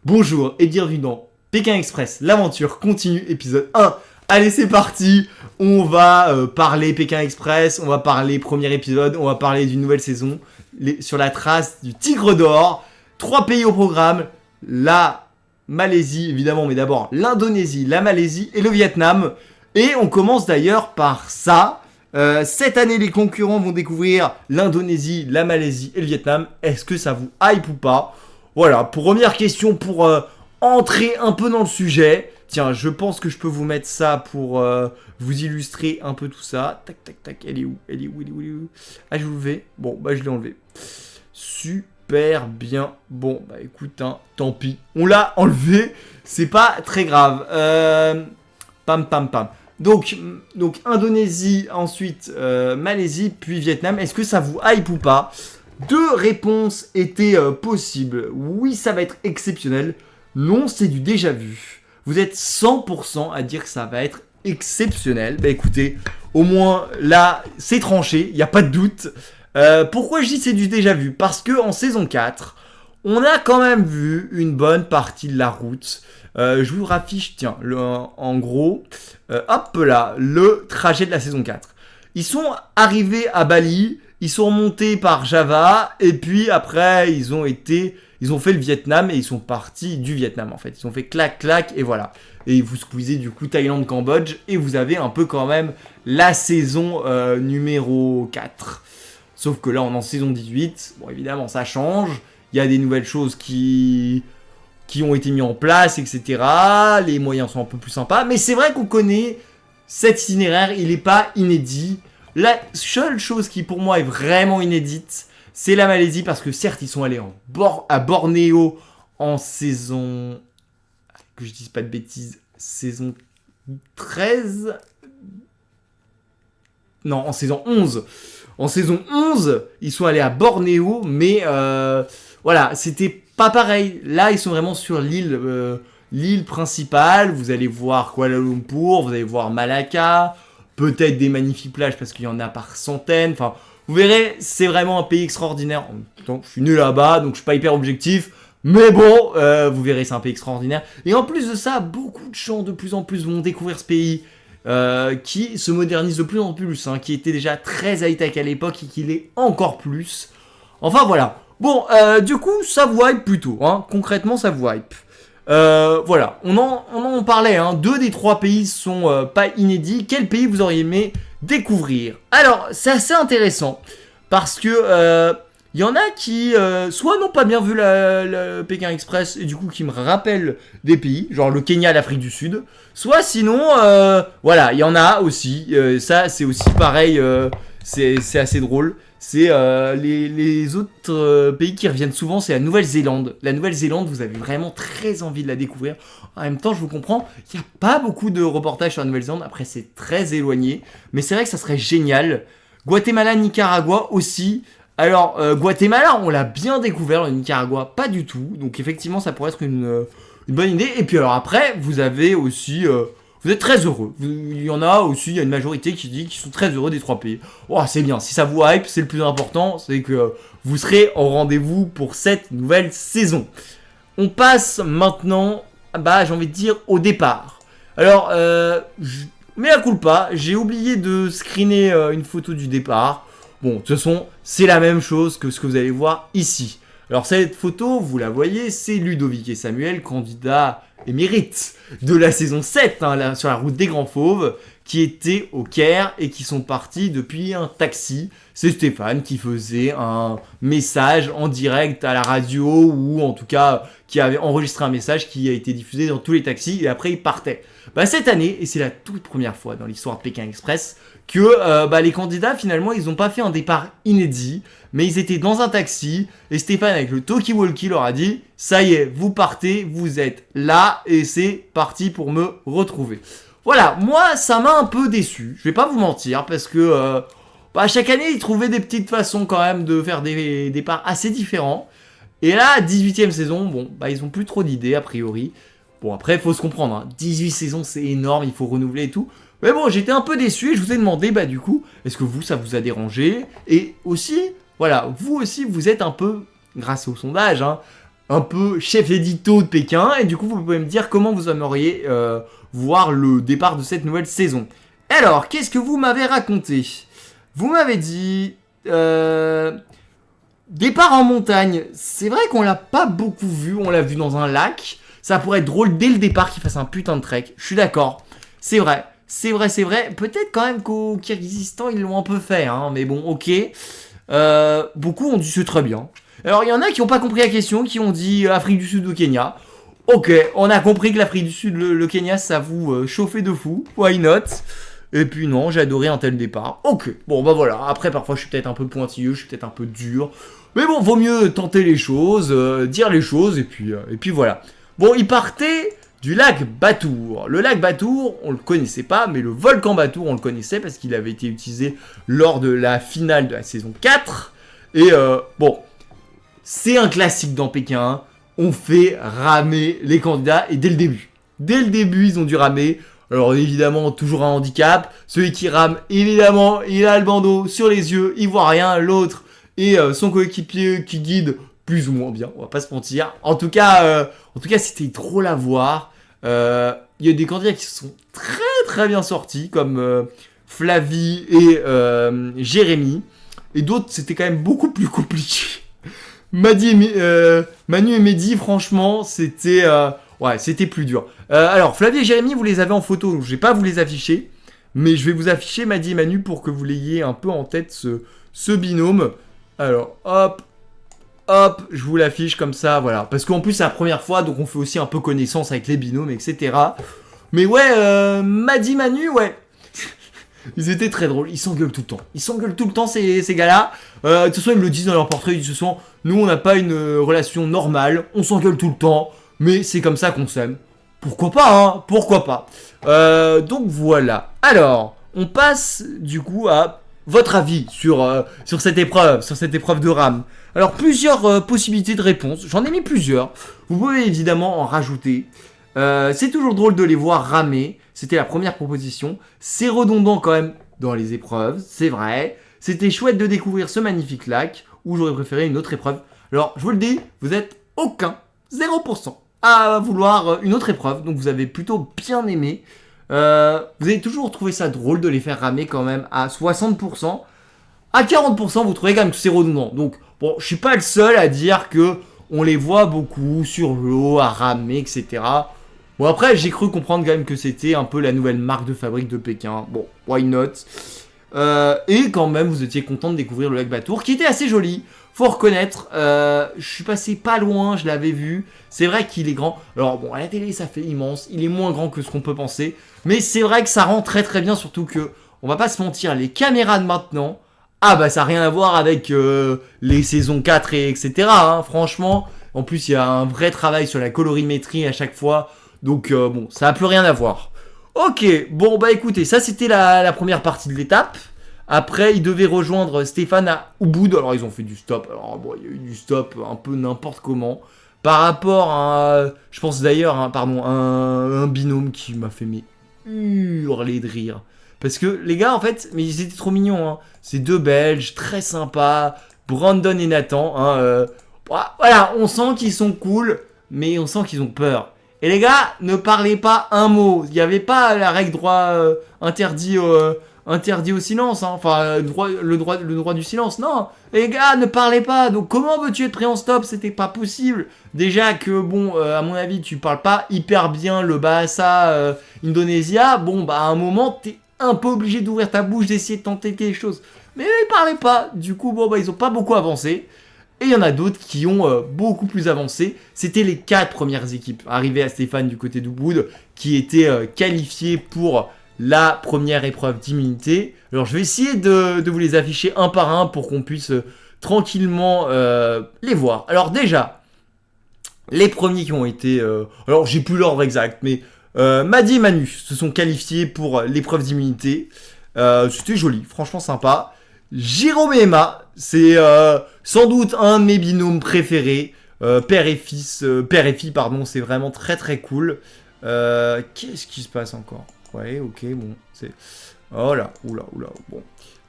Bonjour et bienvenue dans Pékin Express, l'aventure continue, épisode 1. Allez, c'est parti. On va parler Pékin Express, on va parler premier épisode, on va parler d'une nouvelle saison sur la trace du Tigre d'Or. 3 pays au programme, la Malaisie évidemment, mais d'abord l'Indonésie, la Malaisie et le Vietnam. Et on commence d'ailleurs par ça. Cette année, les concurrents vont découvrir l'Indonésie, la Malaisie et le Vietnam. Est-ce que ça vous hype ou pas? Voilà, première question pour entrer un peu dans le sujet. Tiens, je pense que je peux vous mettre ça pour vous illustrer un peu tout ça. Tac, tac, tac, elle est où? Ah, je vous le fais. Bon, bah je l'ai enlevé. Super bien. Bon, bah écoute, hein, tant pis. On l'a enlevé, c'est pas très grave. Pam. Donc Indonésie, ensuite Malaisie, puis Vietnam. Est-ce que ça vous hype ou pas? 2 réponses étaient possibles. Oui, ça va être exceptionnel. Non, c'est du déjà vu. Vous êtes 100% à dire que ça va être exceptionnel. Bah écoutez, au moins là, c'est tranché, il n'y a pas de doute. Pourquoi je dis c'est du déjà vu? Parce que en saison 4, on a quand même vu une bonne partie de la route. Je vous raffiche, tiens, en gros, hop là, le trajet de la saison 4. Ils sont arrivés à Bali, ils sont remontés par Java, et puis après, ils ont fait le Vietnam, et ils sont partis du Vietnam, en fait. Ils ont fait clac, et voilà. Et vous squeezez du coup Thaïlande, Cambodge, et vous avez un peu quand même la saison numéro 4. Sauf que là, on est en saison 18. Bon, évidemment, ça change. Il y a des nouvelles choses qui ont été mis en place, etc. Les moyens sont un peu plus sympas. Mais c'est vrai qu'on connaît cet itinéraire, il n'est pas inédit. La seule chose qui pour moi est vraiment inédite, c'est la Malaisie. Parce que certes, ils sont allés à Bornéo en saison... Que je dise pas de bêtises, saison 13... Non, en saison 11. En saison 11, ils sont allés à Bornéo, mais voilà, c'était pas pareil. Là, ils sont vraiment sur l'île principale. Vous allez voir Kuala Lumpur, vous allez voir Malacca, peut-être des magnifiques plages parce qu'il y en a par centaines. Enfin, vous verrez, c'est vraiment un pays extraordinaire. En même temps, je suis nul là-bas, donc je suis pas hyper objectif. Mais bon, vous verrez, c'est un pays extraordinaire. Et en plus de ça, beaucoup de gens de plus en plus vont découvrir ce pays. Qui se modernise de plus en plus, hein, qui était déjà très high-tech à l'époque et qui l'est encore plus. Enfin voilà. Bon, du coup, ça vous hype plutôt. Hein. Concrètement, ça vous hype. Voilà, on en parlait. Hein. 2 des 3 pays sont pas inédits. Quel pays vous auriez aimé découvrir? Alors, c'est assez intéressant parce que y en a qui soit n'ont pas bien vu le Pékin Express et du coup qui me rappellent des pays, genre le Kenya, l'Afrique du Sud. Soit sinon, voilà, il y en a aussi. Ça, c'est aussi pareil. C'est assez drôle. C'est les autres pays qui reviennent souvent, c'est la Nouvelle-Zélande. La Nouvelle-Zélande, vous avez vraiment très envie de la découvrir. En même temps, je vous comprends, il n'y a pas beaucoup de reportages sur la Nouvelle-Zélande. Après, c'est très éloigné. Mais c'est vrai que ça serait génial. Guatemala, Nicaragua aussi. Alors, Guatemala, on l'a bien découvert, le Nicaragua, pas du tout. Donc, effectivement, ça pourrait être une bonne idée. Et puis, alors après, vous avez aussi... vous êtes très heureux. Il y en a aussi, il y a une majorité qui dit qu'ils sont très heureux des 3 pays. Oh, c'est bien. Si ça vous hype, c'est le plus important. C'est que vous serez au rendez-vous pour cette nouvelle saison. On passe maintenant, j'ai envie de dire, au départ. Alors, mea culpa, j'ai oublié de screener une photo du départ. Bon, de toute façon, c'est la même chose que ce que vous allez voir ici. Alors, cette photo, vous la voyez, c'est Ludovic et Samuel, candidats émérites de la saison 7, hein, sur la route des Grands Fauves, qui étaient au Caire et qui sont partis depuis un taxi. C'est Stéphane qui faisait un message en direct à la radio, ou en tout cas, qui avait enregistré un message qui a été diffusé dans tous les taxis, et après il partait. Cette année, et c'est la toute première fois dans l'histoire de Pékin Express, que les candidats, finalement, ils n'ont pas fait un départ inédit, mais ils étaient dans un taxi, et Stéphane, avec le talkie-walkie, leur a dit « Ça y est, vous partez, vous êtes là, et c'est parti pour me retrouver. » Voilà, moi, ça m'a un peu déçu, je vais pas vous mentir, parce que chaque année, ils trouvaient des petites façons quand même de faire des départs assez différents. Et là, 18ème saison, ils ont plus trop d'idées, a priori. Bon, après, il faut se comprendre, hein. 18 saisons, c'est énorme, il faut renouveler et tout. Mais bon, j'étais un peu déçu et je vous ai demandé, du coup, est-ce que vous, ça vous a dérangé? Et aussi, voilà, vous aussi, vous êtes un peu, grâce au sondage, hein, un peu chef édito de Pékin. Et du coup, vous pouvez me dire comment vous aimeriez voir le départ de cette nouvelle saison. Alors, qu'est-ce que vous m'avez raconté? Vous m'avez dit... départ en montagne. C'est vrai qu'on l'a pas beaucoup vu. On l'a vu dans un lac. Ça pourrait être drôle dès le départ qu'il fasse un putain de trek. Je suis d'accord. C'est vrai. C'est vrai, c'est vrai. Peut-être quand même qu'au Kyrgyzstan, ils l'ont un peu fait. Hein, mais bon, ok. Beaucoup ont dit c'est très bien. Alors, il y en a qui n'ont pas compris la question, qui ont dit Afrique du Sud ou Kenya. Ok, on a compris que l'Afrique du Sud, le Kenya, ça vous chauffait de fou. Why not? Et puis non, j'ai adoré un tel départ. Ok, bon bah voilà. Après, parfois, je suis peut-être un peu pointilleux, je suis peut-être un peu dur. Mais bon, vaut mieux tenter les choses, dire les choses, et puis voilà. Bon, il partait du lac Batour. Le lac Batour, on le connaissait pas, mais le volcan Batour, on le connaissait parce qu'il avait été utilisé lors de la finale de la saison 4. Et bon, c'est un classique dans Pékin. On fait ramer les candidats et dès le début. Dès le début, ils ont dû ramer. Alors évidemment, toujours un handicap. Celui qui rame, évidemment, il a le bandeau sur les yeux, il voit rien. L'autre et son coéquipier qui guide plus ou moins bien, on va pas se mentir. En tout cas, c'était drôle à voir. Il y a des candidats qui sont très très bien sortis, comme Flavie et Jérémy. Et d'autres, c'était quand même beaucoup plus compliqué. Manu et Mehdi, franchement, c'était plus dur. Alors, Flavie et Jérémy, vous les avez en photo, donc je vais pas vous les afficher. Mais je vais vous afficher Mehdi et Manu pour que vous l'ayez un peu en tête, ce binôme. Alors, hop, je vous l'affiche comme ça, voilà. Parce qu'en plus, c'est la première fois, donc on fait aussi un peu connaissance avec les binômes, etc. Mais ouais, Mehdi, Manu, ouais. Ils étaient très drôles, ils s'engueulent tout le temps. Ils s'engueulent tout le temps, ces gars-là. De toute façon, ils me le disent dans leur portrait, ils disent, nous, on n'a pas une relation normale, on s'engueule tout le temps, mais c'est comme ça qu'on s'aime. Pourquoi pas, hein? Pourquoi pas? Donc voilà. Alors, on passe du coup à votre avis sur cette épreuve de rame. Alors, plusieurs possibilités de réponse. J'en ai mis plusieurs. Vous pouvez évidemment en rajouter. C'est toujours drôle de les voir ramer. C'était la première proposition. C'est redondant quand même dans les épreuves, c'est vrai. C'était chouette de découvrir ce magnifique lac, ou j'aurais préféré une autre épreuve. Alors, je vous le dis, vous êtes aucun, 0%, à vouloir une autre épreuve, donc vous avez plutôt bien aimé. Vous avez toujours trouvé ça drôle de les faire ramer quand même à 60%. À 40%, vous trouvez quand même que c'est redondant. Donc, bon, je suis pas le seul à dire que on les voit beaucoup sur l'eau, à ramer, etc. Bon, après, j'ai cru comprendre quand même que c'était un peu la nouvelle marque de fabrique de Pékin. Bon, why not? Et quand même, vous étiez content de découvrir le lac Batour, qui était assez joli. Faut reconnaître, je suis passé pas loin, je l'avais vu. C'est vrai qu'il est grand. Alors bon, à la télé, ça fait immense. Il est moins grand que ce qu'on peut penser. Mais c'est vrai que ça rend très très bien, surtout que, on va pas se mentir, les caméras de maintenant, ah bah ça n'a rien à voir avec les saisons 4 et etc. Hein, franchement, en plus, il y a un vrai travail sur la colorimétrie à chaque fois. Donc bon, ça n'a plus rien à voir. Ok, bon bah écoutez, ça c'était la première partie de l'étape. Après, ils devaient rejoindre Stéphane à Ubud. Alors ils ont fait du stop. Alors bon, il y a eu du stop un peu n'importe comment. Par rapport à, je pense d'ailleurs, un binôme qui m'a fait hurler de rire. Parce que les gars, en fait, mais ils étaient trop mignons. Hein. C'est deux Belges, très sympas. Brandon et Nathan. Hein, voilà, on sent qu'ils sont cool, mais on sent qu'ils ont peur. Et les gars, ne parlez pas un mot. Il n'y avait pas la règle droit interdit au silence. Hein. Enfin, le droit du silence. Non, les gars, ne parlez pas. Donc, comment veux-tu être pris en stop? C'était pas possible. Déjà que, bon, à mon avis, tu parles pas hyper bien le Bahasa Indonesia. Bon, bah, à un moment, t'es un peu obligé d'ouvrir ta bouche, d'essayer de tenter quelque chose. Mais ils parlaient pas. Du coup, bon, bah, ils ont pas beaucoup avancé. Et il y en a d'autres qui ont beaucoup plus avancé. C'était les 4 premières équipes arrivées à Stéphane du côté d'Ubud qui étaient qualifiées pour la première épreuve d'immunité. Alors je vais essayer de vous les afficher un par un pour qu'on puisse tranquillement les voir. Alors déjà, les premiers qui ont été... alors j'ai plus l'ordre exact, mais Madi et Manu se sont qualifiés pour l'épreuve d'immunité. C'était joli, franchement sympa. Jérôme et Emma, c'est sans doute un de mes binômes préférés. Père et fille, pardon, c'est vraiment très très cool. Qu'est-ce qui se passe encore? Ouais, ok, bon, c'est... Oh là, oula, bon.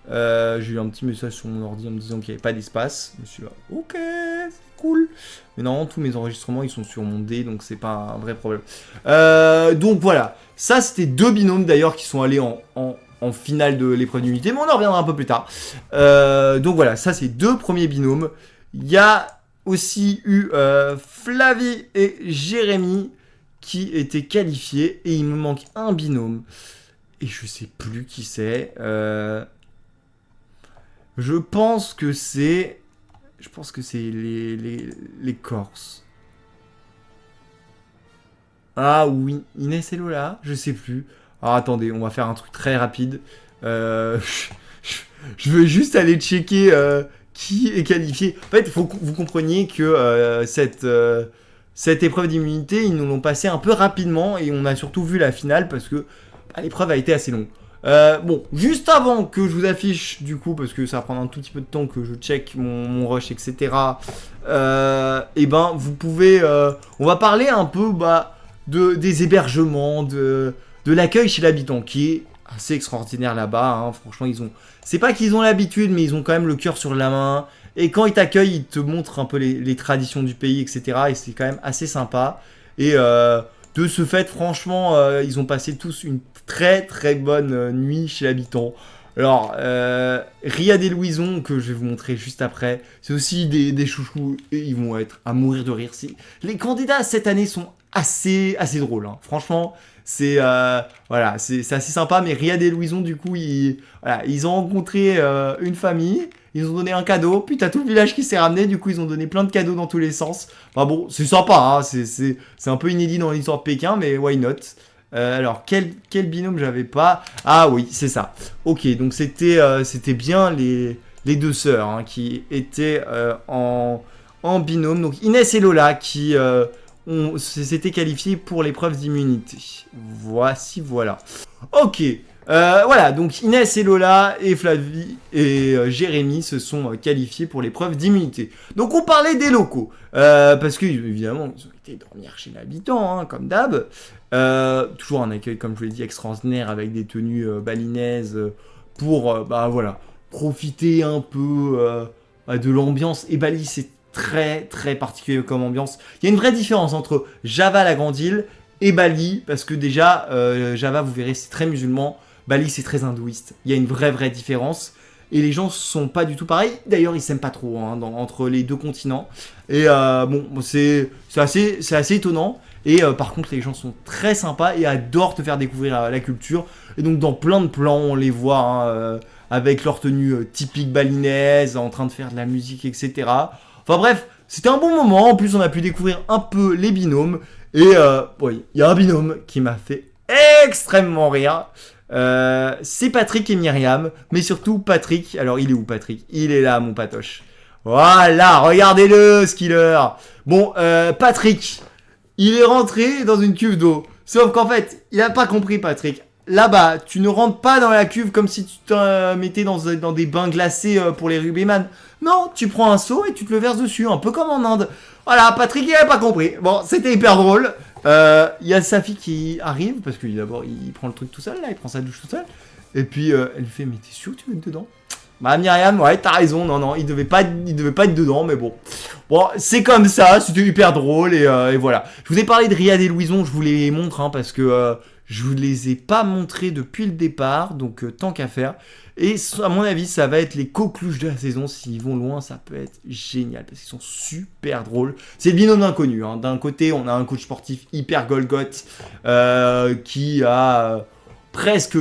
J'ai eu un petit message sur mon ordi en me disant qu'il n'y avait pas d'espace. Je me suis là, ok, c'est cool. Mais non, tous mes enregistrements ils sont sur mon D, donc c'est pas un vrai problème. Donc voilà, ça c'était 2 binômes d'ailleurs qui sont allés en finale de l'épreuve d'unité, mais on en reviendra un peu plus tard. Donc voilà, ça c'est 2 premiers binômes. Il y a aussi eu Flavie et Jérémy qui étaient qualifiés, et il me manque un binôme. Et je sais plus qui c'est. Je pense que c'est les Corses. Ah oui, Inès et Lola, je sais plus. Alors attendez, on va faire un truc très rapide. Je veux juste aller checker qui est qualifié. En fait, il faut que vous compreniez que cette épreuve d'immunité, ils nous l'ont passé un peu rapidement et on a surtout vu la finale parce que l'épreuve a été assez longue. Bon, juste avant que je vous affiche, du coup, parce que ça va prendre un tout petit peu de temps que je check mon rush, etc. Et ben, vous pouvez... on va parler un peu des hébergements, de l'accueil chez l'habitant, qui est assez extraordinaire là-bas. Hein. Franchement, c'est pas qu'ils ont l'habitude, mais ils ont quand même le cœur sur la main. Et quand ils t'accueillent, ils te montrent un peu les traditions du pays, etc. Et c'est quand même assez sympa. Et de ce fait, franchement, ils ont passé tous une très très bonne nuit chez l'habitant. Alors, Riyad et Louison, que je vais vous montrer juste après, c'est aussi des chouchous, et ils vont être à mourir de rire. Les candidats cette année sont assez drôles. Hein. Franchement, c'est assez sympa. Mais Riyad et Louison, du coup, ils ont rencontré une famille. Ils ont donné un cadeau, puis t'as tout le village qui s'est ramené, du coup ils ont donné plein de cadeaux dans tous les sens. Enfin bon, c'est sympa, hein, c'est un peu inédit dans l'histoire de Pékin, mais why not. Alors, quel binôme j'avais pas? Ah oui, c'est ça. Ok, donc c'était bien les 2 sœurs hein, qui étaient en binôme. Donc Inès et Lola qui s'étaient qualifiées pour l'épreuve d'immunité. Voilà. Ok. Voilà, donc Inès et Lola et Flavie et Jérémy se sont qualifiés pour l'épreuve d'immunité. Donc on parlait des locaux, parce que évidemment ils ont été dormir chez l'habitant, hein, comme d'hab. Toujours un accueil, comme je vous l'ai dit, extraordinaire avec des tenues balinaises pour profiter un peu de l'ambiance. Et Bali, c'est très très particulier comme ambiance. Il y a une vraie différence entre Java, la grande île, et Bali, parce que déjà, Java, vous verrez, c'est très musulman. Bali, c'est très hindouiste. Il y a une vraie différence. Et les gens sont pas du tout pareils. D'ailleurs, ils s'aiment pas trop hein, entre les 2 continents. Et c'est assez étonnant. Et par contre, les gens sont très sympas et adorent te faire découvrir la culture. Et donc, dans plein de plans, on les voit hein, avec leur tenue typique balinaise, en train de faire de la musique, etc. Enfin bref, c'était un bon moment. En plus, on a pu découvrir un peu les binômes. Et il y a un binôme qui m'a fait extrêmement rire. C'est Patrick et Myriam, mais surtout Patrick. Alors il est où Patrick? Il est là mon patoche. Voilà, regardez-le Skiller. Bon, Patrick, il est rentré dans une cuve d'eau. Sauf qu'en fait, il a pas compris Patrick. Là-bas, tu ne rentres pas dans la cuve comme si tu te mettais dans des bains glacés pour les rugbyman. Non, tu prends un seau et tu te le verses dessus, un peu comme en Inde. Voilà, Patrick, il avait pas compris. Bon, c'était hyper drôle. Il y a sa fille qui arrive, parce que d'abord, il prend le truc tout seul, là, il prend sa douche tout seul. Et puis, elle lui fait, mais t'es sûr que tu veux être dedans? Bah, Myriam, ouais, t'as raison, non, il devait pas être dedans, mais bon. Bon, c'est comme ça, c'était hyper drôle, et voilà. Je vous ai parlé de Riyad et Louison, je vous les montre, hein, parce que je vous les ai pas montrés depuis le départ, donc tant qu'à faire. Et à mon avis, ça va être les coqueluches de la saison. S'ils vont loin, ça peut être génial parce qu'ils sont super drôles. C'est le binôme d'inconnus. Hein. D'un côté, on a un coach sportif hyper Golgoth qui a presque...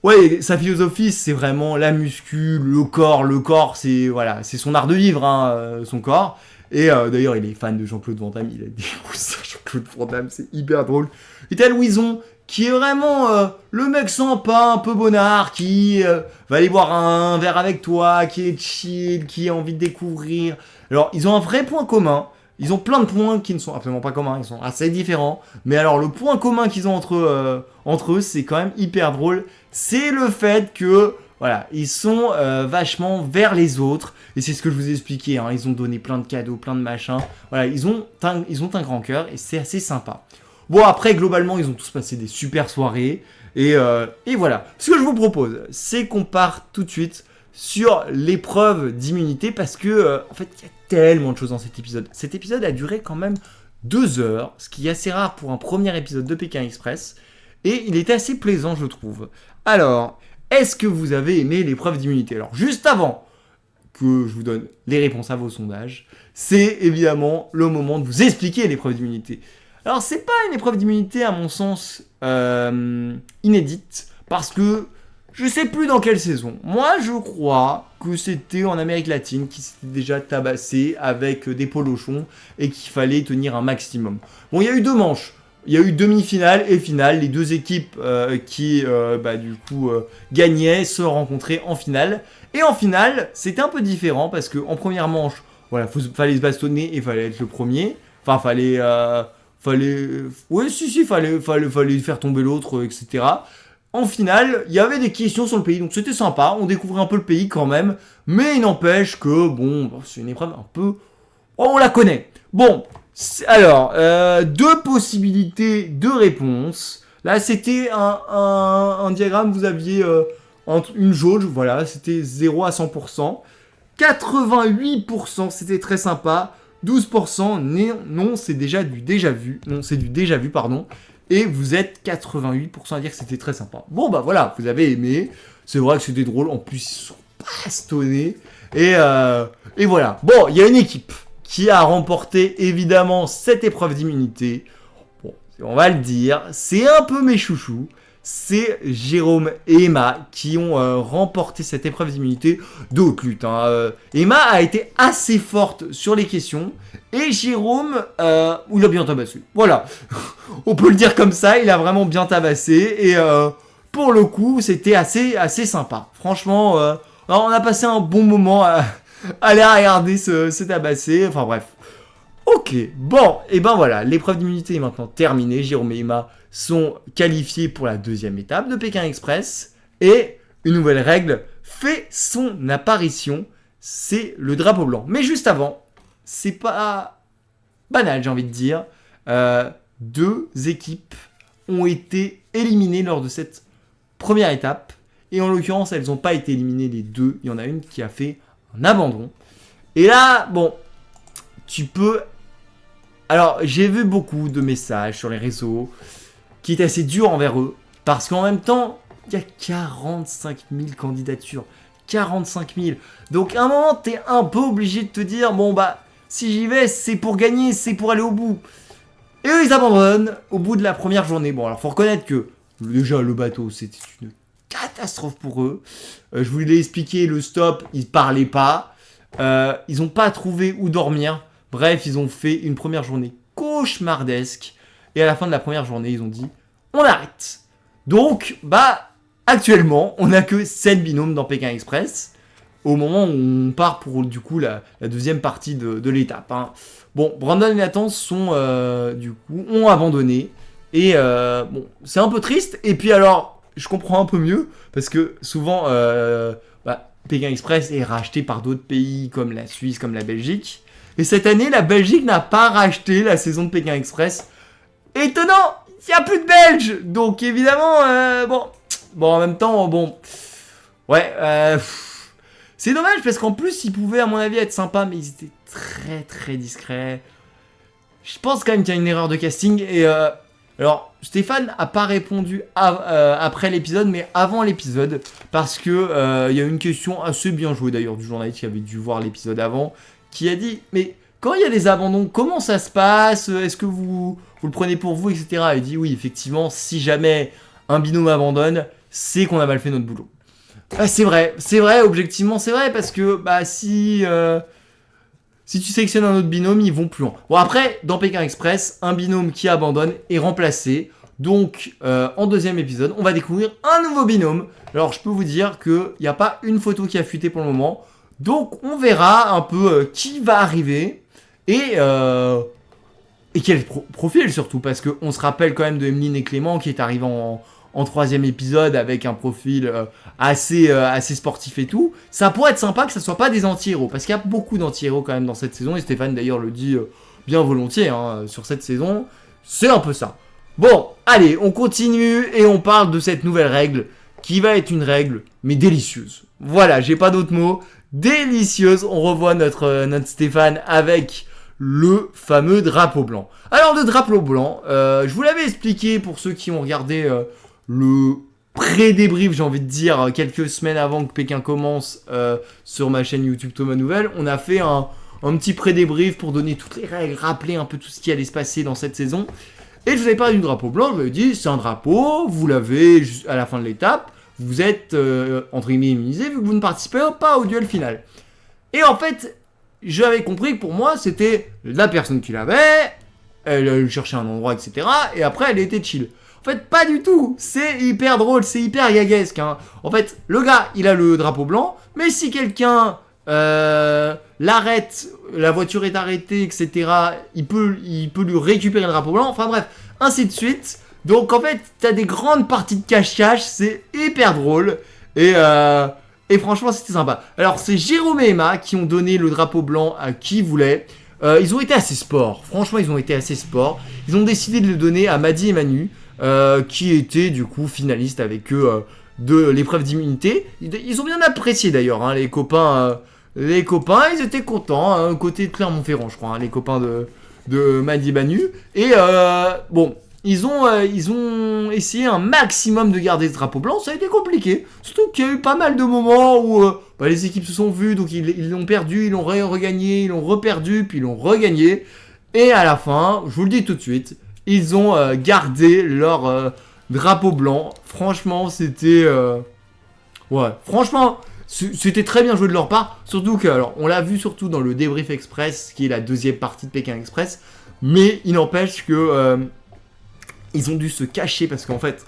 Ouais, sa philosophie, c'est vraiment la muscu, le corps, c'est son art de vivre, hein, son corps. Et d'ailleurs, il est fan de Jean-Claude Van Damme, il a des coussins Jean-Claude Van Damme, c'est hyper drôle. Et t'as Louison, qui est vraiment le mec sympa, un peu bonnard, qui va aller boire un verre avec toi, qui est chill, qui a envie de découvrir. Alors, ils ont un vrai point commun. Ils ont plein de points qui ne sont absolument pas communs, ils sont assez différents. Mais alors, le point commun qu'ils ont entre eux, c'est quand même hyper drôle. C'est le fait que, voilà, ils sont vachement vers les autres. Et c'est ce que je vous ai expliqué, hein. Ils ont donné plein de cadeaux, plein de machins. Voilà, ils ont un grand cœur et c'est assez sympa. Bon, après, globalement, ils ont tous passé des super soirées. Et voilà. Ce que je vous propose, c'est qu'on parte tout de suite sur l'épreuve d'immunité parce que, en fait, il y a tellement de choses dans cet épisode. Cet épisode a duré quand même 2 heures, ce qui est assez rare pour un premier épisode de Pékin Express. Et il était assez plaisant, je trouve. Alors, est-ce que vous avez aimé l'épreuve d'immunité? Alors, juste avant que je vous donne les réponses à vos sondages, c'est évidemment le moment de vous expliquer l'épreuve d'immunité. Alors, c'est pas une épreuve d'immunité, à mon sens, inédite, parce que je sais plus dans quelle saison. Moi, je crois que c'était en Amérique latine qui s'était déjà tabassé avec des polochons et qu'il fallait tenir un maximum. Bon, il y a eu 2 manches. Il y a eu demi-finale et finale. Les 2 équipes qui, gagnaient se rencontraient en finale. Et en finale, c'était un peu différent parce qu'en première manche, voilà, fallait se bastonner et fallait être le premier. Enfin, fallait faire tomber l'autre, etc. En finale, il y avait des questions sur le pays, donc c'était sympa. On découvrait un peu le pays quand même. Mais il n'empêche que, bon, c'est une épreuve un peu... on la connaît. Bon, alors, 2 possibilités de réponse. Là, c'était un diagramme, vous aviez une jauge, voilà, c'était 0 à 100%. 88%, c'était très sympa. 12%, non, c'est déjà du déjà vu. Non, c'est du déjà vu, pardon. Et vous êtes 88% à dire que c'était très sympa. Bon, bah voilà, vous avez aimé. C'est vrai que c'était drôle. En plus, ils sont bastonnés. Et voilà. Bon, il y a une équipe qui a remporté évidemment cette épreuve d'immunité. Bon, on va le dire, c'est un peu mes chouchous. C'est Jérôme et Emma qui ont remporté cette épreuve d'immunité de haute lutte. Emma a été assez forte sur les questions et Jérôme, il a bien tabassé. Voilà, on peut le dire comme ça, il a vraiment bien tabassé et pour le coup, c'était assez sympa. Franchement, on a passé un bon moment à aller regarder ce tabasser. Enfin bref. Ok, bon, et ben voilà, l'épreuve d'immunité est maintenant terminée. Jérôme et Emma sont qualifiés pour la 2e étape de Pékin Express. Et une nouvelle règle fait son apparition, c'est le drapeau blanc. Mais juste avant, c'est pas banal, j'ai envie de dire. 2 équipes ont été éliminées lors de cette première étape. Et en l'occurrence, elles n'ont pas été éliminées les 2. Il y en a une qui a fait un abandon. Et là, bon, tu peux... Alors, j'ai vu beaucoup de messages sur les réseaux qui étaient assez durs envers eux. Parce qu'en même temps, il y a 45 000 candidatures. 45 000. Donc, à un moment, t'es un peu obligé de te dire, bon, bah, si j'y vais, c'est pour gagner, c'est pour aller au bout. Et eux, ils abandonnent au bout de la première journée. Bon, alors, faut reconnaître que, déjà, le bateau, c'était une catastrophe pour eux. Je vous l'ai expliqué, le stop, ils parlaient pas. Ils n'ont pas trouvé où dormir. Bref, ils ont fait une première journée cauchemardesque. Et à la fin de la première journée, ils ont dit on arrête. Donc, bah, actuellement, on n'a que 7 binômes dans Pékin Express. Au moment où on part pour, du coup, la 2e partie de l'étape. Bon, Brandon et Nathan ont abandonné. Et bon, c'est un peu triste. Et puis alors, je comprends un peu mieux. Parce que souvent, Pékin Express est racheté par d'autres pays comme la Suisse, comme la Belgique. Et cette année, la Belgique n'a pas racheté la saison de Pékin Express. Étonnant, il n'y a plus de Belges. Donc évidemment, bon, en même temps, bon, ouais, c'est dommage parce qu'en plus, ils pouvaient à mon avis être sympas, mais ils étaient très très discrets. Je pense quand même qu'il y a une erreur de casting. Et alors, Stéphane a pas répondu après l'épisode, mais avant l'épisode, parce que il y a une question assez bien jouée d'ailleurs du journaliste qui avait dû voir l'épisode avant, qui a dit, mais quand il y a des abandons, comment ça se passe? Est-ce que vous le prenez pour vous, etc. Il dit oui, effectivement, si jamais un binôme abandonne, c'est qu'on a mal fait notre boulot. C'est vrai, objectivement c'est vrai, parce que si tu sélectionnes un autre binôme, ils vont plus loin. Bon, après, dans Pékin Express, un binôme qui abandonne est remplacé. Donc, en 2e épisode, on va découvrir un nouveau binôme. Alors, je peux vous dire qu'il n'y a pas une photo qui a fuité pour le moment. Donc, on verra un peu qui va arriver. Et quel profil surtout. Parce qu'on se rappelle quand même de Emeline et Clément qui est arrivé en 3e épisode avec un profil assez sportif et tout. Ça pourrait être sympa que ça soit pas des anti-héros, parce qu'il y a beaucoup d'anti-héros quand même dans cette saison, et Stéphane d'ailleurs le dit bien volontiers sur cette saison. C'est un peu ça. Bon, allez, on continue et on parle de cette nouvelle règle qui va être une règle, mais délicieuse. Voilà, j'ai pas d'autres mots. Délicieuse. On revoit notre Stéphane avec le fameux drapeau blanc. Alors, le drapeau blanc, je vous l'avais expliqué pour ceux qui ont regardé le pré-débrief, j'ai envie de dire, quelques semaines avant que Pékin commence sur ma chaîne YouTube Thomas Nouvelle. On a fait un petit pré-débrief pour donner toutes les règles, rappeler un peu tout ce qui allait se passer dans cette saison. Et je vous avais parlé du drapeau blanc, je vous avais dit, c'est un drapeau, vous l'avez à la fin de l'étape, vous êtes, entre guillemets, immunisé, vu que vous ne participez pas au duel final. Et en fait, j'avais compris que pour moi, c'était la personne qui l'avait, elle cherchait un endroit, etc. Et après, elle était chill. En fait, pas du tout. C'est hyper drôle, c'est hyper gaguesque. Hein. En fait, le gars, il a le drapeau blanc, mais si quelqu'un l'arrête, la voiture est arrêtée, etc., il peut lui récupérer le drapeau blanc. Enfin bref, ainsi de suite. Donc en fait, t'as des grandes parties de cache-cache, c'est hyper drôle. Et franchement, c'était sympa. Alors, c'est Jérôme et Emma qui ont donné le drapeau blanc à qui voulait. Ils ont été assez sport. Franchement, ils ont été assez sport. Ils ont décidé de le donner à Maddy et Manu, qui étaient du coup finalistes avec eux de l'épreuve d'immunité. Ils ont bien apprécié d'ailleurs, hein, les copains. Les copains, ils étaient contents, hein, côté de Clermont-Ferrand, je crois, hein, les copains de Maddy et Manu. Et bon, ils ont essayé un maximum de garder ce drapeau blanc, ça a été compliqué. Surtout qu'il y a eu pas mal de moments où les équipes se sont vues, donc ils l'ont perdu, ils l'ont regagné, ils l'ont reperdu, puis ils l'ont regagné. Et à la fin, je vous le dis tout de suite, ils ont gardé leur drapeau blanc. Franchement, c'était... ouais, franchement... C'était très bien joué de leur part, surtout que, alors, on l'a vu surtout dans le débrief express, qui est la deuxième partie de Pékin Express, mais il n'empêche que ils ont dû se cacher parce qu'en fait,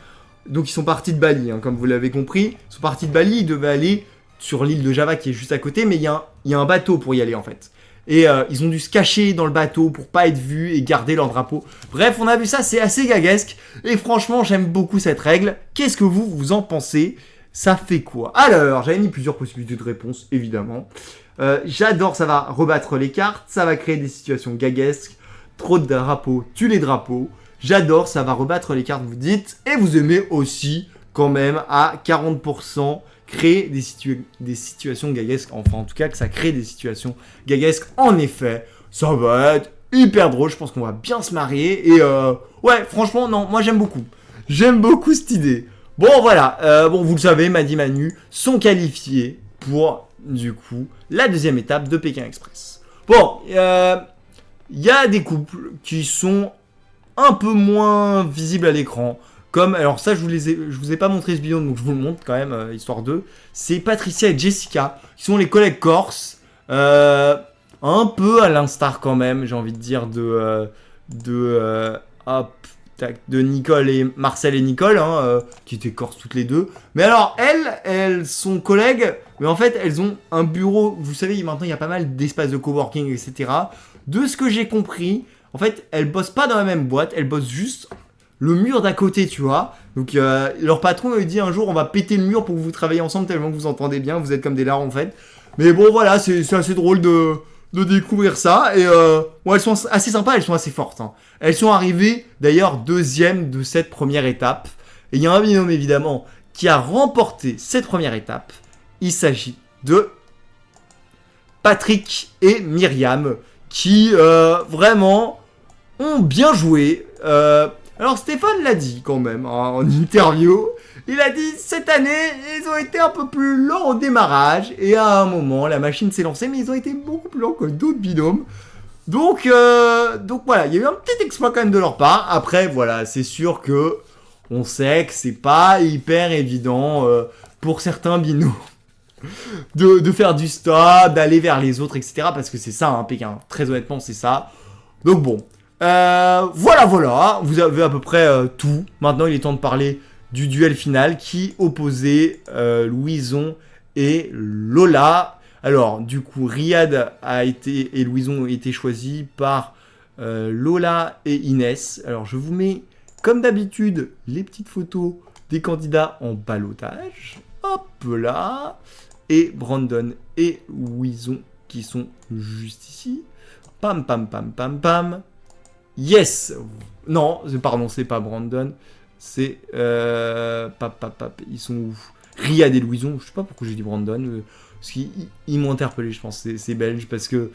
donc ils sont partis de Bali, hein, comme vous l'avez compris, ils sont partis de Bali, ils devaient aller sur l'île de Java qui est juste à côté, mais il y a un bateau pour y aller en fait. Et ils ont dû se cacher dans le bateau pour pas être vus et garder leur drapeau. Bref, on a vu ça, c'est assez gaguesque, et franchement, j'aime beaucoup cette règle. Qu'est-ce que vous en pensez ? Ça fait quoi? Alors, j'avais mis plusieurs possibilités de réponse, évidemment. J'adore, ça va rebattre les cartes, ça va créer des situations gaguesques. Trop de drapeaux, tue les drapeaux. J'adore, ça va rebattre les cartes, vous dites. Et vous aimez aussi, quand même, à 40%, créer des situations gaguesques. Enfin, en tout cas, que ça crée des situations gaguesques. En effet, ça va être hyper drôle. Je pense qu'on va bien se marier. Et ouais, franchement, non, moi j'aime beaucoup. J'aime beaucoup cette idée. Bon voilà, bon vous le savez, Maddy et Manu sont qualifiés pour du coup la deuxième étape de Pékin Express. Bon, il y a des couples qui sont un peu moins visibles à l'écran, comme alors ça je vous ai pas montré ce binôme donc je vous le montre quand même histoire d'eux. C'est Patricia et Jessica qui sont les collègues corses, un peu à l'instar quand même, j'ai envie de dire de Nicole et Marcel et Nicole, hein, qui étaient corses toutes les deux. Mais alors, elles sont collègues, mais en fait, elles ont un bureau. Vous savez, maintenant, il y a pas mal d'espaces de coworking, etc. De ce que j'ai compris, en fait, elles bossent pas dans la même boîte, elles bossent juste le mur d'à côté, tu vois. Donc, leur patron lui dit un jour, on va péter le mur pour que vous travaillez ensemble tellement que vous entendez bien, vous êtes comme des lards en fait. Mais bon, voilà, c'est assez drôle de découvrir ça. Et bon, elles sont assez sympas, elles sont assez fortes. Hein. Elles sont arrivées d'ailleurs deuxième de cette première étape. Et il y a un binôme évidemment qui a remporté cette première étape. Il s'agit de Patrick et Myriam qui vraiment ont bien joué. Alors Stéphane l'a dit quand même hein, en interview. Il a dit cette année ils ont été un peu plus lents au démarrage et à un moment la machine s'est lancée mais ils ont été beaucoup plus lents que d'autres binômes. Donc voilà, il y a eu un petit exploit quand même de leur part. Après voilà, c'est sûr que on sait que c'est pas hyper évident pour certains binômes de faire du stop, d'aller vers les autres, etc. Parce que c'est ça, hein, Pékin. Très honnêtement, c'est ça. Donc bon. Voilà. Vous avez à peu près tout. Maintenant, il est temps de parler du duel final qui opposait Louison et Lola. Alors, du coup, Riyad et Louison ont été choisis par Lola et Inès. Alors, je vous mets, comme d'habitude, les petites photos des candidats en ballottage. Hop là. Et Brandon et Louison qui sont juste ici. Pam. Yes. Non, pardon, c'est pas Brandon. C'est... ils sont où? Riyad et Louison. Je sais pas pourquoi j'ai dit Brandon. Parce qu'ils m'ont interpellé, je pense. C'est belge parce que...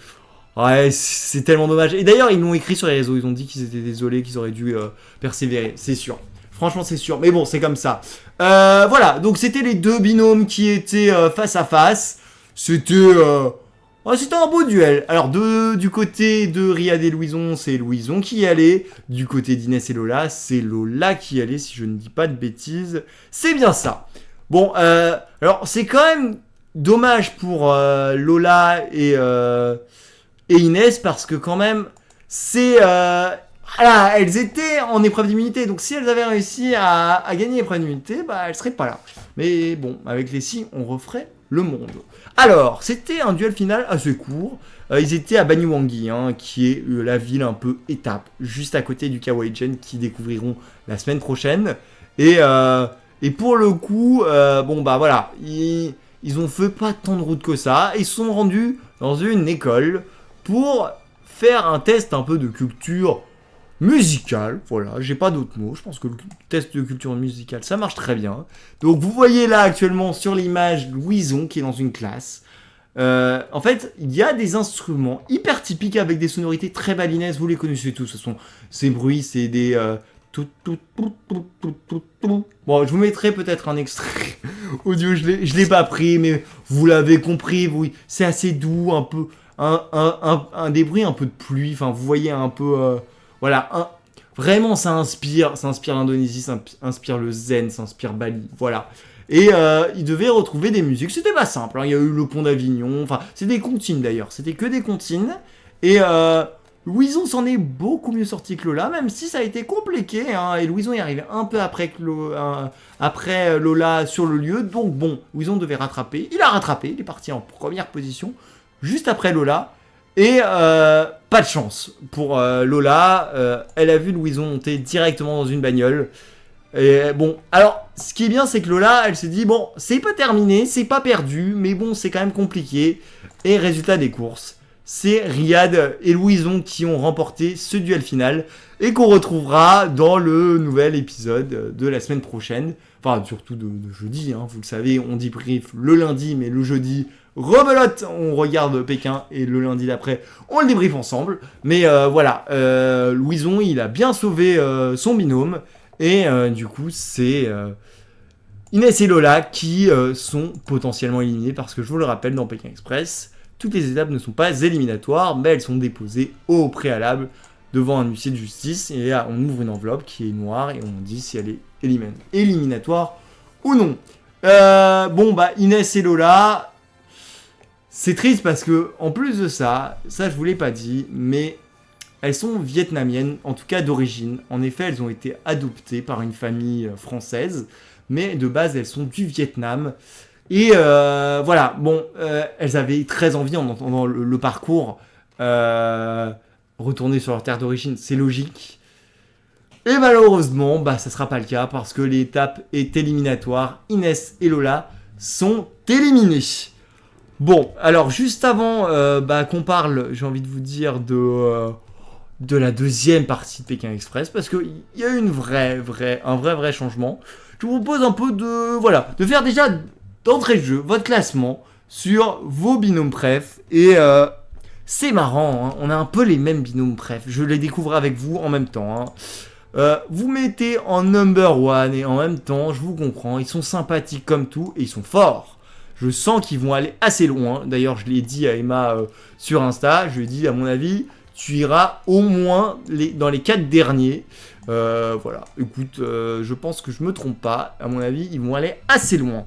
Ouais, c'est tellement dommage. Et d'ailleurs, ils l'ont écrit sur les réseaux. Ils ont dit qu'ils étaient désolés, qu'ils auraient dû persévérer. C'est sûr. Franchement, c'est sûr. Mais bon, c'est comme ça. Voilà. Donc, c'était les deux binômes qui étaient face à face. C'était un beau duel. Alors, du côté de Riyad et Louison, c'est Louison qui y allait. Du côté d'Inès et Lola, c'est Lola qui y allait, si je ne dis pas de bêtises. C'est bien ça. Bon, alors, c'est quand même dommage pour Lola et Inès, parce que quand même, c'est... voilà, elles étaient en épreuve d'immunité, donc si elles avaient réussi à gagner l'épreuve d'immunité, bah elles seraient pas là. Mais bon, avec les si, on referait le monde. Alors, c'était un duel final assez court. Ils étaient à Banyuwangi, qui est la ville un peu étape, juste à côté du Kawaii-Gen, qui découvriront la semaine prochaine. Et pour le coup, bon bah voilà, ils ont fait pas tant de route que ça. Ils se sont rendus dans une école pour faire un test un peu de culture musicale. Voilà, j'ai pas d'autres mots. Je pense que le test de culture musicale, ça marche très bien. Donc vous voyez là actuellement sur l'image Louison qui est dans une classe. En fait, il y a des instruments hyper typiques avec des sonorités très balinaises. Vous les connaissez tous. Ce sont ces bruits, c'est des... Bon, je vous mettrai peut-être un extrait audio. Je l'ai pas pris, mais vous l'avez compris. Oui, c'est assez doux, un peu... Un des bruits un peu de pluie, enfin vous voyez un peu, voilà, vraiment ça inspire l'Indonésie, ça inspire le zen, ça inspire Bali, voilà. Et ils devaient retrouver des musiques, c'était pas simple, il y a eu le pont d'Avignon, enfin c'est des comptines d'ailleurs, c'était que des comptines, et Louison s'en est beaucoup mieux sorti que Lola, même si ça a été compliqué, et Louison est arrivé un peu après Lola sur le lieu, donc bon, Louison devait rattraper, il a rattrapé, il est parti en première position, juste après Lola, et pas de chance pour Lola, elle a vu Louison monter directement dans une bagnole, et bon, alors, ce qui est bien, c'est que Lola, elle s'est dit, bon, c'est pas terminé, c'est pas perdu, mais bon, c'est quand même compliqué, et résultat des courses, c'est Riyad et Louison qui ont remporté ce duel final, et qu'on retrouvera dans le nouvel épisode de la semaine prochaine, enfin, surtout de jeudi, vous le savez, on débrief le lundi, mais le jeudi... Rebelote, on regarde Pékin et le lundi d'après, on le débriefe ensemble. Mais voilà, Louison, il a bien sauvé son binôme. Et du coup, c'est Inès et Lola qui sont potentiellement éliminés parce que je vous le rappelle, dans Pékin Express, toutes les étapes ne sont pas éliminatoires, mais elles sont déposées au préalable devant un huissier de justice. Et là, on ouvre une enveloppe qui est noire et on dit si elle est éliminatoire ou non. Bon, bah, Inès et Lola... C'est triste parce que, en plus de ça je vous l'ai pas dit, mais elles sont vietnamiennes, en tout cas d'origine. En effet, elles ont été adoptées par une famille française, mais de base, elles sont du Vietnam. Et voilà, bon, elles avaient très envie, en entendant le parcours, retourner sur leur terre d'origine, c'est logique. Et malheureusement, bah, ça sera pas le cas, parce que l'étape est éliminatoire. Inès et Lola sont éliminées. Bon, alors juste avant qu'on parle, j'ai envie de vous dire de la deuxième partie de Pékin Express, parce qu'il y a eu un vrai changement. Je vous propose un peu de faire déjà d'entrée de jeu votre classement sur vos binômes préf. Et c'est marrant, on a un peu les mêmes binômes préf. Je les découvre avec vous en même temps. Vous mettez en number one et en même temps, je vous comprends, ils sont sympathiques comme tout et ils sont forts. Je sens qu'ils vont aller assez loin. D'ailleurs, je l'ai dit à Emma sur Insta. Je lui ai dit, à mon avis, tu iras au moins dans les 4 derniers. Voilà. Écoute, je pense que je me trompe pas. À mon avis, ils vont aller assez loin.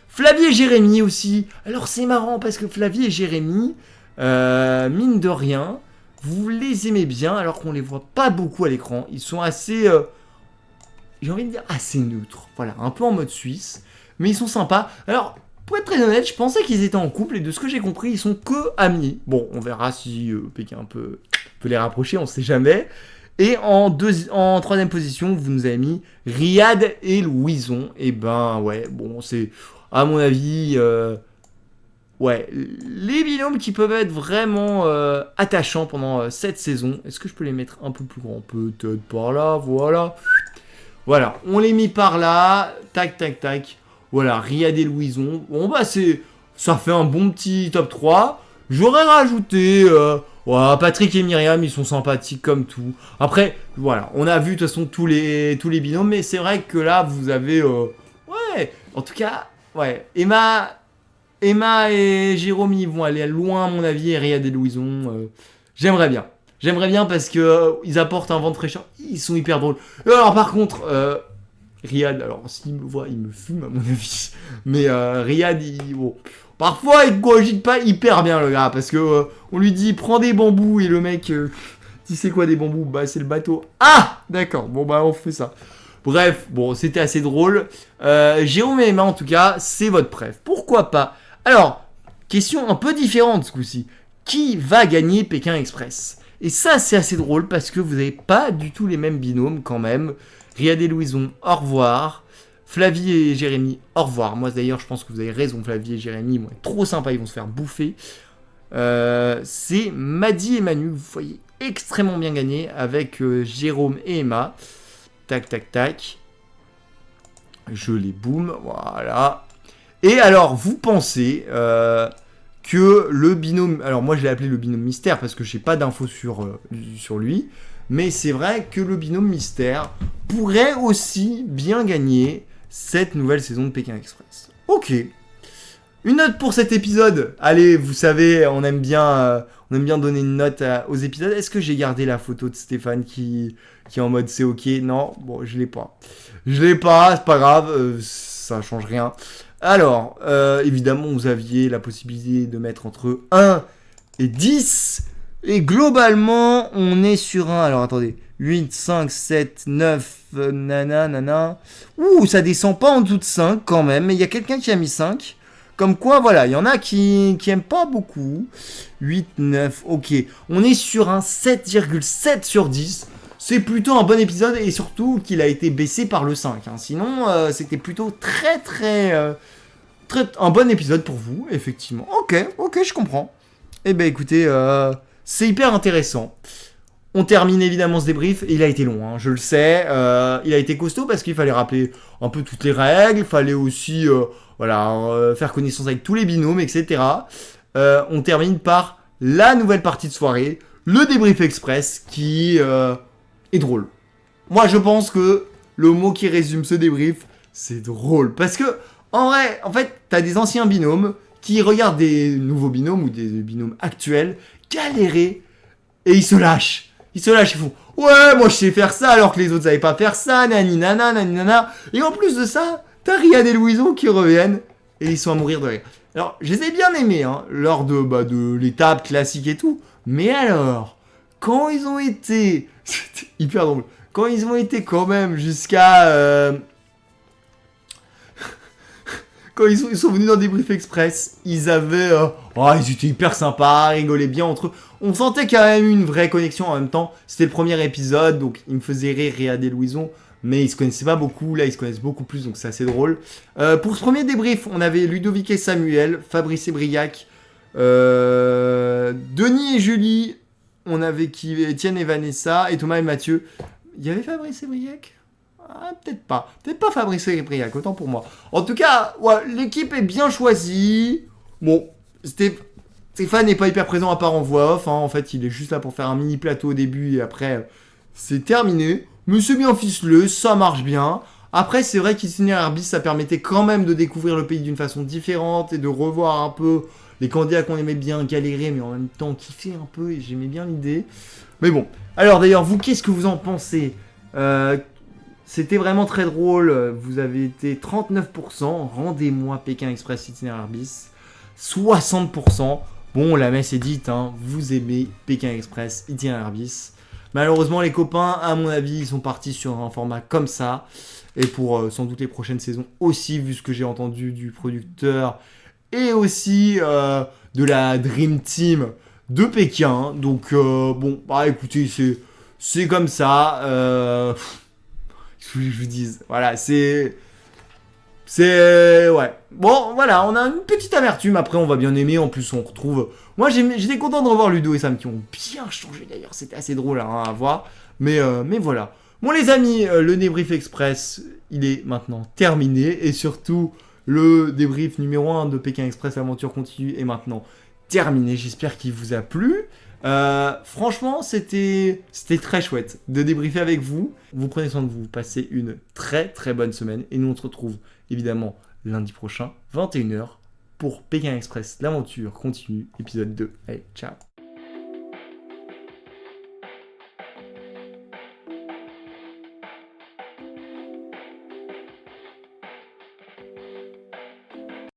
Flavie et Jérémy aussi. Alors, c'est marrant parce que Flavie et Jérémy, mine de rien, vous les aimez bien alors qu'on les voit pas beaucoup à l'écran. Ils sont assez... j'ai envie de dire assez neutres. Voilà, un peu en mode suisse. Mais ils sont sympas. Alors... Pour être très honnête, je pensais qu'ils étaient en couple et de ce que j'ai compris, ils sont que amis. Bon, on verra si Pékin peut les rapprocher, on sait jamais. Et en troisième position, vous nous avez mis Riyad et Louison. Et ben ouais, bon, c'est à mon avis ouais, les binômes qui peuvent être vraiment attachants pendant cette saison. Est-ce que je peux les mettre un peu plus grands? Peut-être par là, voilà. Voilà, on les met par là, tac, tac, tac. Voilà, Riyad et Louison. Bon, bah, ça fait un bon petit top 3. J'aurais rajouté, voilà, Patrick et Myriam, ils sont sympathiques comme tout. Après, voilà, on a vu de toute façon tous les binômes, mais c'est vrai que là, vous avez, ouais, en tout cas, ouais, Emma et Jérôme, ils vont aller loin, à mon avis, et Riyad et Louison, j'aimerais bien. J'aimerais bien parce que ils apportent un vent de fraîcheur. Ils sont hyper drôles. Alors par contre, Riyad, alors s'il me voit, il me fume à mon avis. Mais Riyad, bon, parfois il cogite pas hyper bien le gars parce que on lui dit prends des bambous et le mec, tu sais quoi des bambous? Bah c'est le bateau. Ah d'accord. Bon bah on fait ça. Bref, bon c'était assez drôle. Jérôme et Emma en tout cas, c'est votre préf. Pourquoi pas? Alors question un peu différente ce coup-ci. Qui va gagner Pékin Express? Et ça, c'est assez drôle parce que vous n'avez pas du tout les mêmes binômes quand même. Riyad et Louison, au revoir. Flavie et Jérémy, au revoir. Moi d'ailleurs, je pense que vous avez raison, Flavie et Jérémy, ils vont être trop sympas, ils vont se faire bouffer. C'est Maddy et Manu, vous voyez, extrêmement bien gagné avec Jérôme et Emma. Tac, tac, tac. Je les boum, voilà. Et alors, vous pensez... que le binôme... Alors moi je l'ai appelé le binôme mystère parce que je n'ai pas d'infos sur lui. Mais c'est vrai que le binôme mystère pourrait aussi bien gagner cette nouvelle saison de Pékin Express. Ok. Une note pour cet épisode. Allez, vous savez, on aime bien donner une note aux épisodes. Est-ce que j'ai gardé la photo de Stéphane qui est en mode c'est ok? Non, bon, je l'ai pas. Je l'ai pas, c'est pas grave, ça change rien. Alors, évidemment, vous aviez la possibilité de mettre entre 1 et 10. Et globalement, on est sur un... Alors, attendez. 8, 5, 7, 9, nanana. Ouh, ça descend pas en dessous de 5 quand même. Mais il y a quelqu'un qui a mis 5. Comme quoi, voilà, il y en a qui aiment pas beaucoup. 8, 9, ok. On est sur un 7,7 sur 10. C'est plutôt un bon épisode et surtout qu'il a été baissé par le 5. Hein. Sinon, c'était plutôt très, un bon épisode pour vous, effectivement. Ok, je comprends. Eh ben écoutez, c'est hyper intéressant. On termine évidemment ce débrief. Il a été long, hein, je le sais. Il a été costaud parce qu'il fallait rappeler un peu toutes les règles. Il fallait aussi faire connaissance avec tous les binômes, etc. On termine par la nouvelle partie de soirée, le débrief express qui est drôle. Moi, je pense que le mot qui résume ce débrief, c'est drôle. Parce que, en fait, t'as des anciens binômes qui regardent des nouveaux binômes ou des binômes actuels galérer et ils se lâchent. Ils font « Ouais, moi je sais faire ça alors que les autres savaient pas faire ça, nani nana. » Et en plus de ça, t'as Riyad et Louison qui reviennent et ils sont à mourir de rire. Alors, je les ai bien aimés, hein, lors de l'étape classique et tout. Mais alors, quand ils ont été... C'était hyper drôle. Quand ils ont été quand même jusqu'à... Quand ils sont venus dans des briefs express, ils avaient... ils étaient hyper sympas, rigolaient bien entre eux. On sentait quand même une vraie connexion en même temps. C'était le premier épisode, donc ils me faisaient rire, Riyad et Louison. Mais ils se connaissaient pas beaucoup, là ils se connaissent beaucoup plus, donc c'est assez drôle. Pour ce premier débrief, on avait Ludovic et Samuel, Fabrice et Briac, Denis et Julie, on avait qui, Étienne et Vanessa, et Thomas et Mathieu. Il y avait Fabrice et Briac ? Peut-être pas Fabrice et Briac, autant pour moi. En tout cas, ouais, l'équipe est bien choisie. Bon, Stéphane n'est pas hyper présent à part en voix off, hein. En fait il est juste là pour faire un mini plateau au début et après c'est terminé. Mais c'est bien ficelé, ça marche bien. Après c'est vrai qu'Itinéraire bis ça permettait quand même de découvrir le pays d'une façon différente et de revoir un peu les candidats qu'on aimait bien galérer mais en même temps kiffer un peu et j'aimais bien l'idée. Mais bon, alors d'ailleurs vous qu'est-ce que vous en pensez? C'était vraiment très drôle, vous avez été 39%, rendez-moi Pékin Express Itinéraire bis, 60%, bon la messe est dite, hein, vous aimez Pékin Express Itinéraire bis. Malheureusement les copains, à mon avis, ils sont partis sur un format comme ça, et pour sans doute les prochaines saisons aussi, vu ce que j'ai entendu du producteur, et aussi de la Dream Team de Pékin, donc bon, bah écoutez, c'est comme ça, je vous dise, voilà, c'est Ouais. Bon, voilà, on a une petite amertume. Après, on va bien aimer. En plus, on retrouve. Moi, j'étais content de revoir Ludo et Sam qui ont bien changé d'ailleurs. C'était assez drôle hein, à voir. Mais voilà. Bon, les amis, le débrief express, il est maintenant terminé. Et surtout, le débrief numéro 1 de Pékin Express, l'aventure continue, est maintenant terminé. J'espère qu'il vous a plu. Franchement, c'était très chouette de débriefer avec vous. Vous prenez soin de vous, passez une très très bonne semaine. Et nous, on se retrouve évidemment lundi prochain, 21h, pour Pékin Express, l'aventure continue, épisode 2. Allez, ciao.